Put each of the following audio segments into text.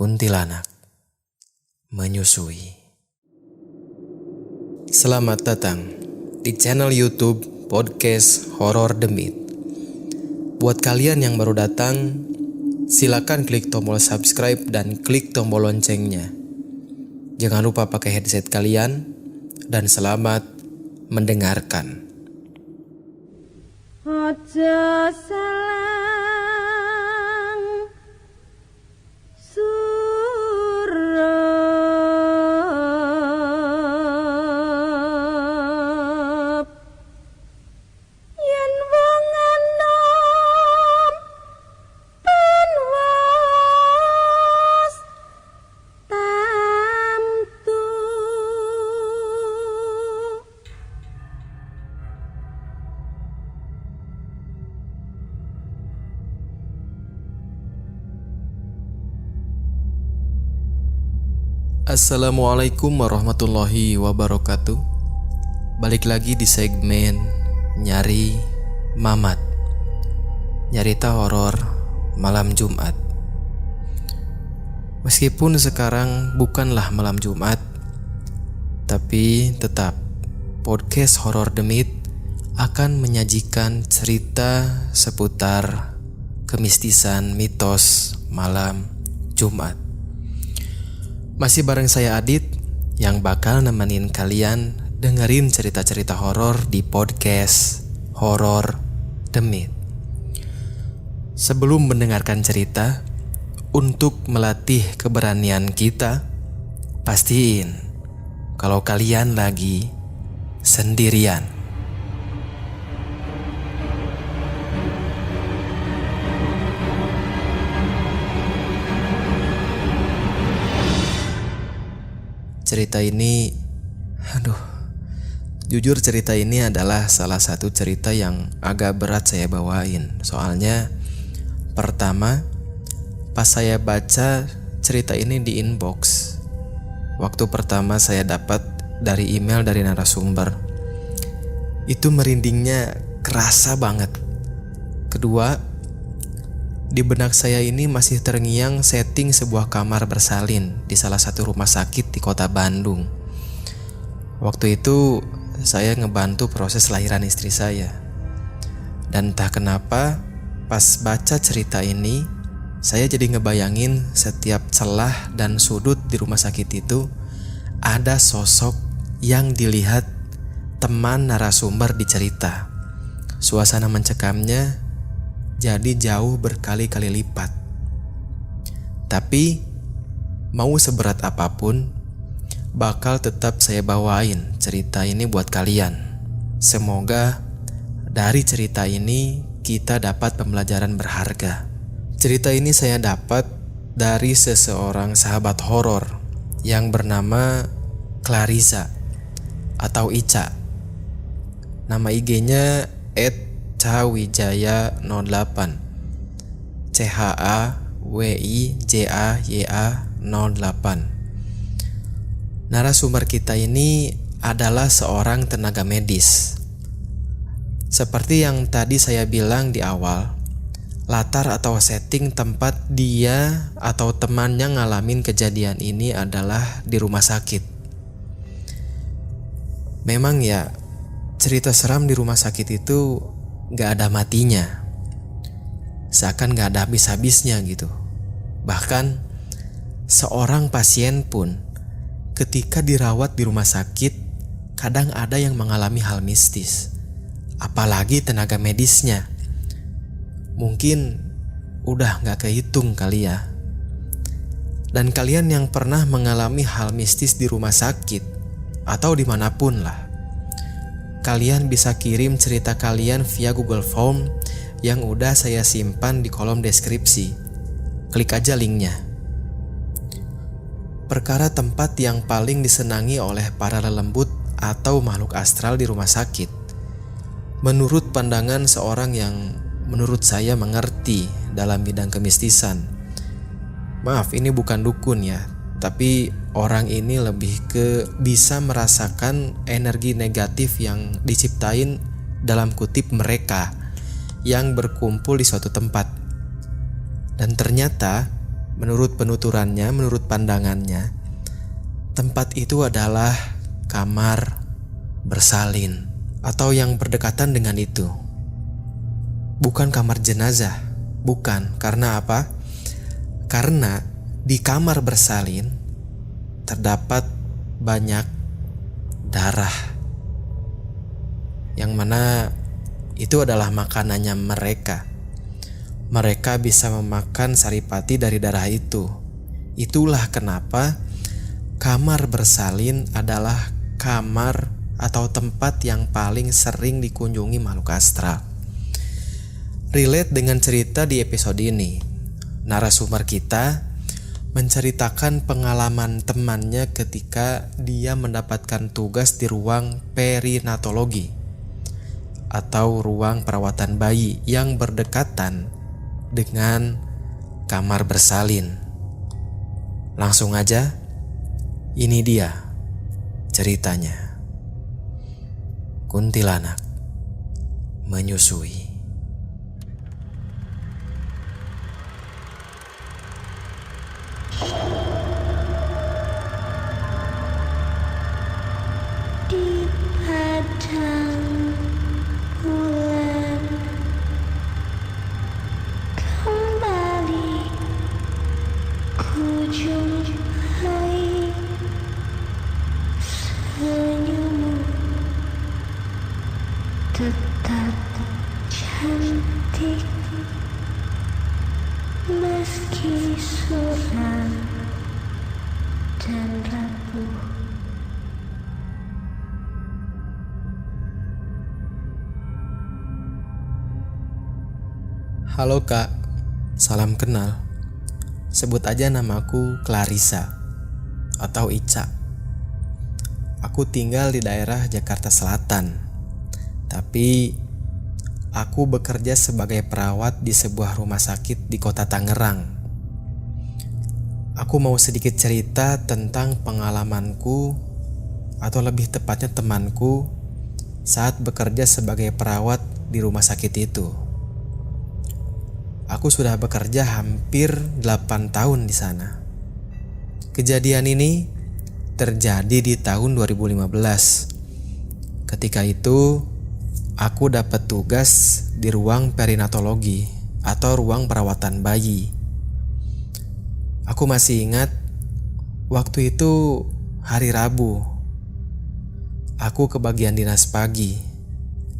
Kuntilanak menyusui. Selamat datang di channel YouTube Podcast Horor Demit. Buat kalian yang baru datang, silakan klik tombol subscribe dan klik tombol loncengnya. Jangan lupa pakai headset kalian dan selamat mendengarkan. Aja salang surap yen wong enom penwas tamtu. Assalamualaikum warahmatullahi wabarakatuh. Balik lagi di segmen Nyari Mamat, nyarita horor malam Jumat. Meskipun sekarang bukanlah malam Jumat, tapi tetap podcast Horor Demit akan menyajikan cerita seputar kemistisan mitos malam Jumat. Masih bareng saya Adit yang bakal nemenin kalian dengerin cerita-cerita horor di podcast Horor Demit. Sebelum mendengarkan cerita, untuk melatih keberanian kita, pastiin kalau kalian lagi sendirian. Cerita ini, jujur cerita ini adalah salah satu cerita yang agak berat saya bawain. Soalnya pertama, pas saya baca cerita ini di inbox, waktu pertama saya dapat dari email dari narasumber, itu merindingnya kerasa banget. Kedua, di benak saya ini masih terngiang setting sebuah kamar bersalin di salah satu rumah sakit di kota Bandung. Waktu itu saya ngebantu proses lahiran istri saya. Dan entah kenapa pas baca cerita ini, saya jadi ngebayangin setiap celah dan sudut di rumah sakit itu ada sosok yang dilihat teman narasumber di cerita. Suasana mencekamnya jadi jauh berkali-kali lipat. Tapi mau seberat apapun, bakal tetap saya bawain cerita ini buat kalian. Semoga dari cerita ini kita dapat pembelajaran berharga. Cerita ini saya dapat dari seseorang sahabat horor yang bernama Clarissa atau Ica. Nama IG-nya @cawijaya08, CHAWIJAYA08. Narasumber kita ini adalah seorang tenaga medis. Seperti yang tadi saya bilang di awal, latar atau setting tempat dia atau temannya ngalamin kejadian ini adalah di rumah sakit. Memang ya, cerita seram di rumah sakit itu gak ada matinya, seakan gak ada habis-habisnya gitu. Bahkan seorang pasien pun ketika dirawat di rumah sakit kadang ada yang mengalami hal mistis, apalagi tenaga medisnya. Mungkin udah gak kehitung kali ya. Dan kalian yang pernah mengalami hal mistis di rumah sakit atau dimanapun lah, kalian bisa kirim cerita kalian via Google Form yang udah saya simpan di kolom deskripsi. Klik aja linknya. Perkara tempat yang paling disenangi oleh para lelembut atau makhluk astral di rumah sakit, menurut pandangan seorang yang menurut saya mengerti dalam bidang kemistisan. Maaf, ini bukan dukun ya, tapi orang ini lebih ke bisa merasakan energi negatif yang diciptain dalam kutip mereka yang berkumpul di suatu tempat. Dan ternyata menurut penuturannya, menurut pandangannya, tempat itu adalah kamar bersalin atau yang berdekatan dengan itu. Bukan kamar jenazah, bukan. Karena apa? Karena di kamar bersalin terdapat banyak darah, yang mana itu adalah makanannya mereka. Mereka bisa memakan saripati dari darah itu. Itulah kenapa kamar bersalin adalah kamar atau tempat yang paling sering dikunjungi makhluk astral. Relate dengan cerita di episode ini. Narasumber kita menceritakan pengalaman temannya ketika dia mendapatkan tugas di ruang perinatologi atau ruang perawatan bayi yang berdekatan dengan kamar bersalin. Langsung aja, ini dia ceritanya. Kuntilanak menyusui. Di padang bulan kembali ku jumpai senyummu tetap cantik meski suram dan rapuh. Halo Kak, salam kenal. Sebut aja namaku Clarissa atau Ica. Aku tinggal di daerah Jakarta Selatan. Tapi aku bekerja sebagai perawat di sebuah rumah sakit di kota Tangerang. Aku mau sedikit cerita tentang pengalamanku, atau lebih tepatnya temanku, saat bekerja sebagai perawat di rumah sakit itu. Aku sudah bekerja hampir 8 tahun di sana. Kejadian ini terjadi di tahun 2015. Ketika itu, aku dapat tugas di ruang perinatologi atau ruang perawatan bayi. Aku masih ingat waktu itu hari Rabu. Aku ke bagian dinas pagi.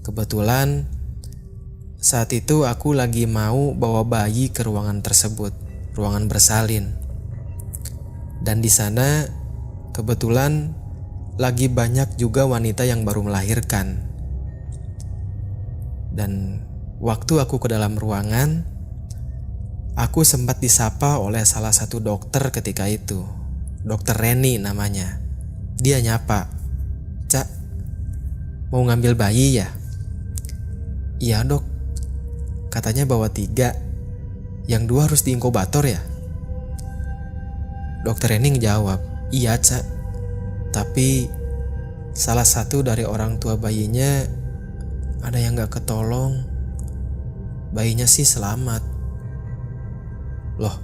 Kebetulan saat itu aku lagi mau bawa bayi ke ruangan tersebut, ruangan bersalin. Dan di sana kebetulan lagi banyak juga wanita yang baru melahirkan. Dan waktu aku ke dalam ruangan, aku sempat disapa oleh salah satu dokter ketika itu. Dokter Reni namanya. Dia nyapa, "Cak, mau ngambil bayi ya?" "Iya dok, katanya bawa 3, yang 2 harus diinkubator ya?" Dokter Reni ngejawab, "Iya Cak, tapi salah satu dari orang tua bayinya ada yang gak ketolong. Bayinya sih selamat." "Loh,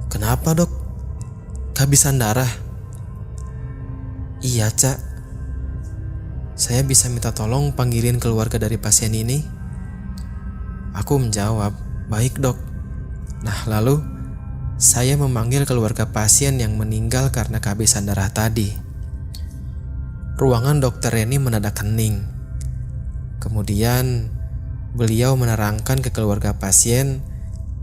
kenapa dok? Kehabisan darah?" "Iya Cak, saya bisa minta tolong panggilin keluarga dari pasien ini?" Aku menjawab, "Baik dok." Nah lalu saya memanggil keluarga pasien yang meninggal karena kehabisan darah tadi. Ruangan dokter Reni mendadak hening. Kemudian beliau menerangkan ke keluarga pasien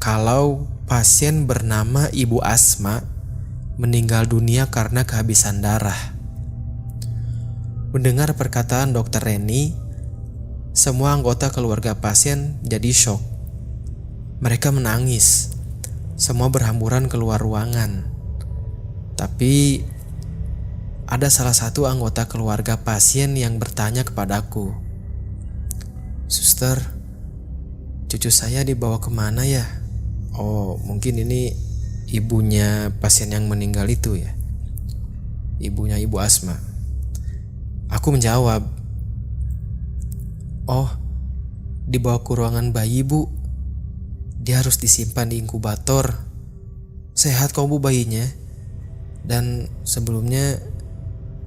kalau pasien bernama Ibu Asma meninggal dunia karena kehabisan darah. Mendengar perkataan dokter Reni, semua anggota keluarga pasien jadi shock. Mereka menangis. Semua berhamburan keluar ruangan. Tapi ada salah satu anggota keluarga pasien yang bertanya kepadaku, "Suster, cucu saya dibawa kemana ya?" "Oh, mungkin ini ibunya pasien yang meninggal itu ya, ibunya Ibu Asma." Aku menjawab, "Oh, dibawa ke ruangan bayi bu. Dia harus disimpan di inkubator Sehat kok Bu bayinya. Dan sebelumnya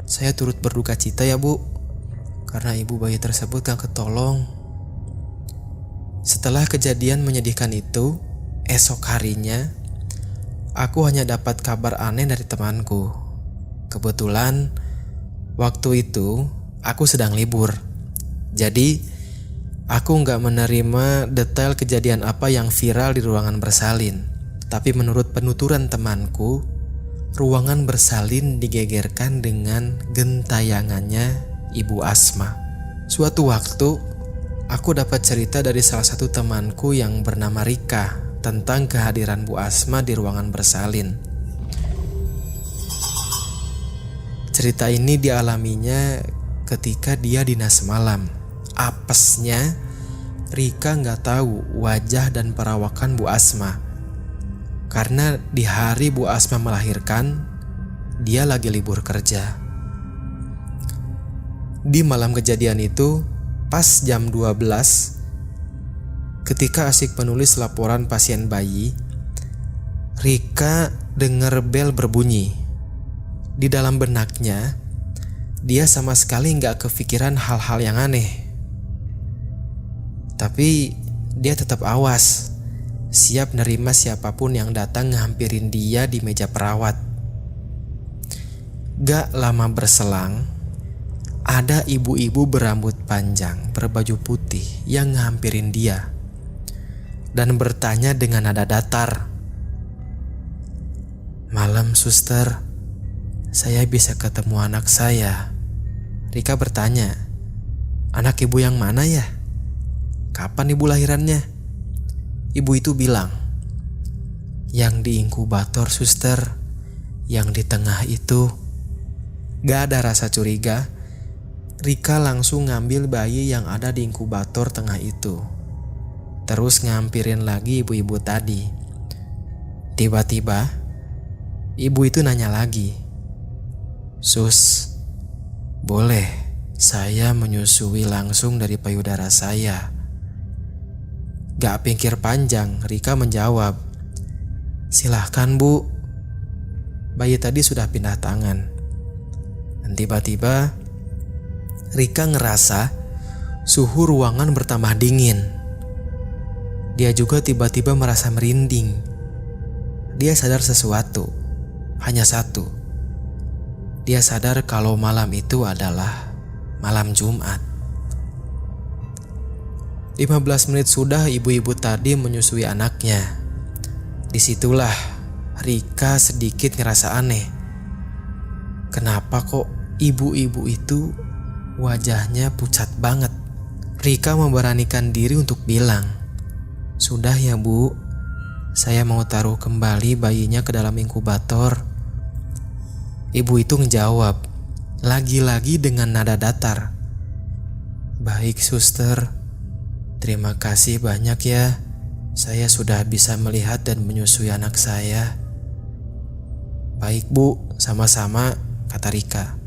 saya turut berduka cita ya Bu, karena ibu bayi tersebut gak ketolong. Setelah kejadian menyedihkan itu, esok harinya aku hanya dapat kabar aneh dari temanku. Kebetulan waktu itu aku sedang libur. Jadi aku gak menerima detail kejadian apa yang viral di ruangan bersalin. Tapi menurut penuturan temanku, ruangan bersalin digegerkan dengan gentayangannya Ibu Asma. Suatu waktu, aku dapat cerita dari salah satu temanku yang bernama Rika tentang kehadiran Bu Asma di ruangan bersalin. Cerita ini dialaminya ketika dia dinas malam. Apesnya, Rika gak tahu wajah dan perawakan Bu Asma. Karena di hari Bu Asma melahirkan, dia lagi libur kerja. Di malam kejadian itu, pas jam 12, ketika asik menulis laporan pasien bayi, Rika dengar bel berbunyi. Di dalam benaknya, dia sama sekali gak kepikiran hal-hal yang aneh. Tapi dia tetap awas, siap nerima siapapun yang datang ngehampirin dia di meja perawat. Gak lama berselang, ada ibu-ibu berambut panjang berbaju putih yang ngehampirin dia dan bertanya dengan nada datar, "Malam suster, saya bisa ketemu anak saya." Rika bertanya, "Anak ibu yang mana ya? Kapan ibu lahirannya?" Ibu itu bilang, "Yang di inkubator suster, yang di tengah itu." Gak ada rasa curiga, Rika langsung ngambil bayi yang ada di inkubator tengah itu. Terus ngampirin lagi ibu-ibu tadi. Tiba-tiba, ibu itu nanya lagi, "Sus, boleh saya menyusui langsung dari payudara saya?" Gak pikir panjang, Rika menjawab, "Silahkan Bu." Bayi tadi sudah pindah tangan. Dan tiba-tiba Rika ngerasa suhu ruangan bertambah dingin. Dia juga tiba-tiba merasa merinding. Dia sadar sesuatu, hanya satu. Dia sadar kalau malam itu adalah malam Jumat. 15 menit sudah ibu-ibu tadi menyusui anaknya. Disitulah Rika sedikit ngerasa aneh. Kenapa kok ibu-ibu itu wajahnya pucat banget? Rika memberanikan diri untuk bilang, "Sudah ya Bu, saya mau taruh kembali bayinya ke dalam inkubator." Ibu itu ngejawab, lagi-lagi dengan nada datar, "Baik suster, terima kasih banyak ya. Saya sudah bisa melihat dan menyusui anak saya." "Baik Bu, sama-sama," kata Rika.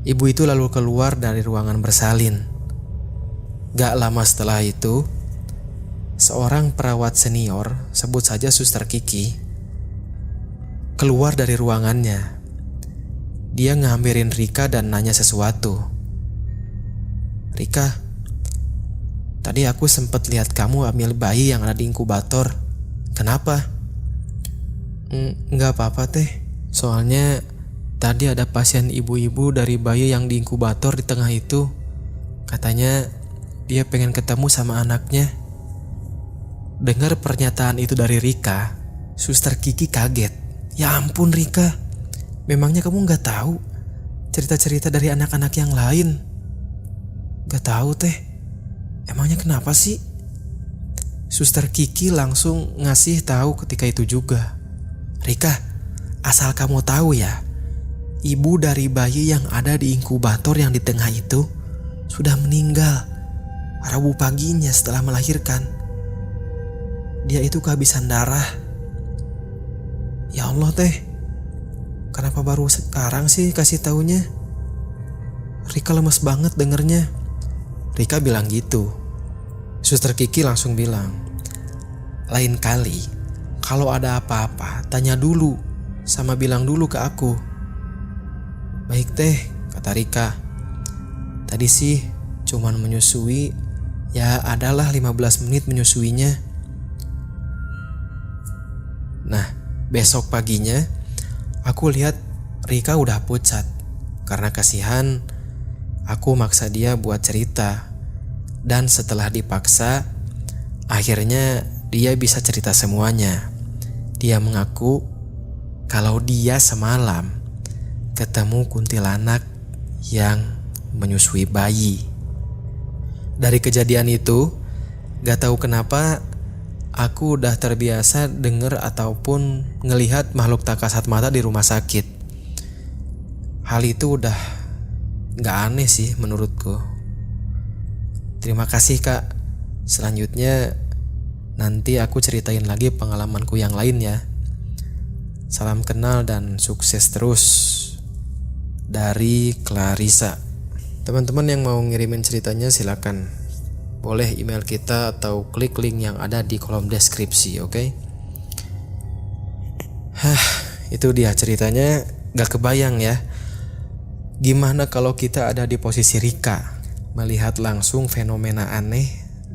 Ibu itu lalu keluar dari ruangan bersalin. Gak lama setelah itu, seorang perawat senior, sebut saja Suster Kiki, keluar dari ruangannya. Dia ngambilin Rika dan nanya sesuatu. "Rika, tadi aku sempat lihat kamu ambil bayi yang ada di inkubator. Kenapa?" "Nggak apa-apa teh. Soalnya tadi ada pasien ibu-ibu dari bayi yang di inkubator di tengah itu. Katanya dia pengen ketemu sama anaknya." Dengar pernyataan itu dari Rika, Suster Kiki kaget. "Ya ampun Rika, memangnya kamu nggak tahu cerita-cerita dari anak-anak yang lain?" "Nggak tahu teh. Emangnya kenapa sih?" Suster Kiki langsung ngasih tahu ketika itu juga. "Rika, asal kamu tahu ya, ibu dari bayi yang ada di inkubator yang di tengah itu sudah meninggal Rabu paginya setelah melahirkan. Dia itu kehabisan darah." "Ya Allah teh, kenapa baru sekarang sih kasih taunya?" Rika lemes banget dengernya. Rika bilang gitu. Suster Kiki langsung bilang, "Lain kali Kalau ada apa-apa, tanya dulu sama bilang dulu ke aku. Baik teh, kata Rika. Tadi sih cuman menyusui, ya adalah 15 menit menyusuinya. Nah, besok paginya aku lihat Rika udah pucat. Karena kasihan, aku maksa dia buat cerita. Dan setelah dipaksa, akhirnya dia bisa cerita semuanya. Dia mengaku kalau dia semalam ketemu kuntilanak yang menyusui bayi. Dari kejadian itu, gak tahu kenapa aku udah terbiasa denger ataupun ngelihat makhluk tak kasat mata di rumah sakit. Hal itu udah gak aneh sih menurutku. Terima kasih Kak. Selanjutnya nanti aku ceritain lagi pengalamanku yang lain ya. Salam kenal dan sukses terus. Dari Clarissa. Teman-teman yang mau ngirimin ceritanya silakan. Boleh email kita atau klik link yang ada di kolom deskripsi, oke? Itu dia ceritanya. Gak kebayang ya. Gimana kalau kita ada di posisi Rika, melihat langsung fenomena aneh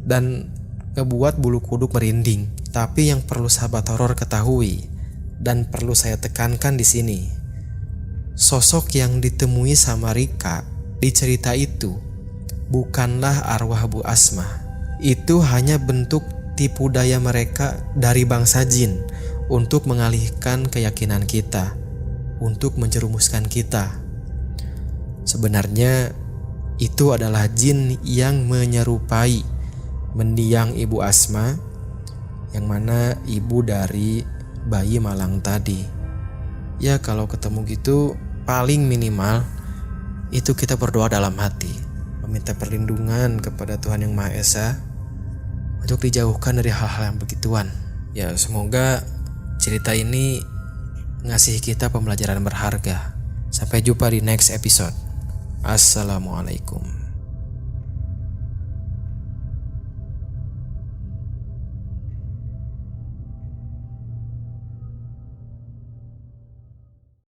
dan ngebuat bulu kuduk merinding. Tapi yang perlu sahabat horor ketahui dan perlu saya tekankan di sini, sosok yang ditemui sama Rika di cerita itu bukanlah arwah Bu Asma. Itu hanya bentuk tipu daya mereka dari bangsa jin untuk mengalihkan keyakinan kita, untuk menjerumuskan kita. Sebenarnya itu adalah jin yang menyerupai mendiang Ibu Asma, yang mana ibu dari bayi malang tadi. Ya kalau ketemu gitu, paling minimal itu kita berdoa dalam hati, meminta perlindungan kepada Tuhan Yang Maha Esa untuk dijauhkan dari hal-hal yang begituan. Ya semoga cerita ini ngasih kita pembelajaran berharga. Sampai jumpa di next episode. Assalamualaikum.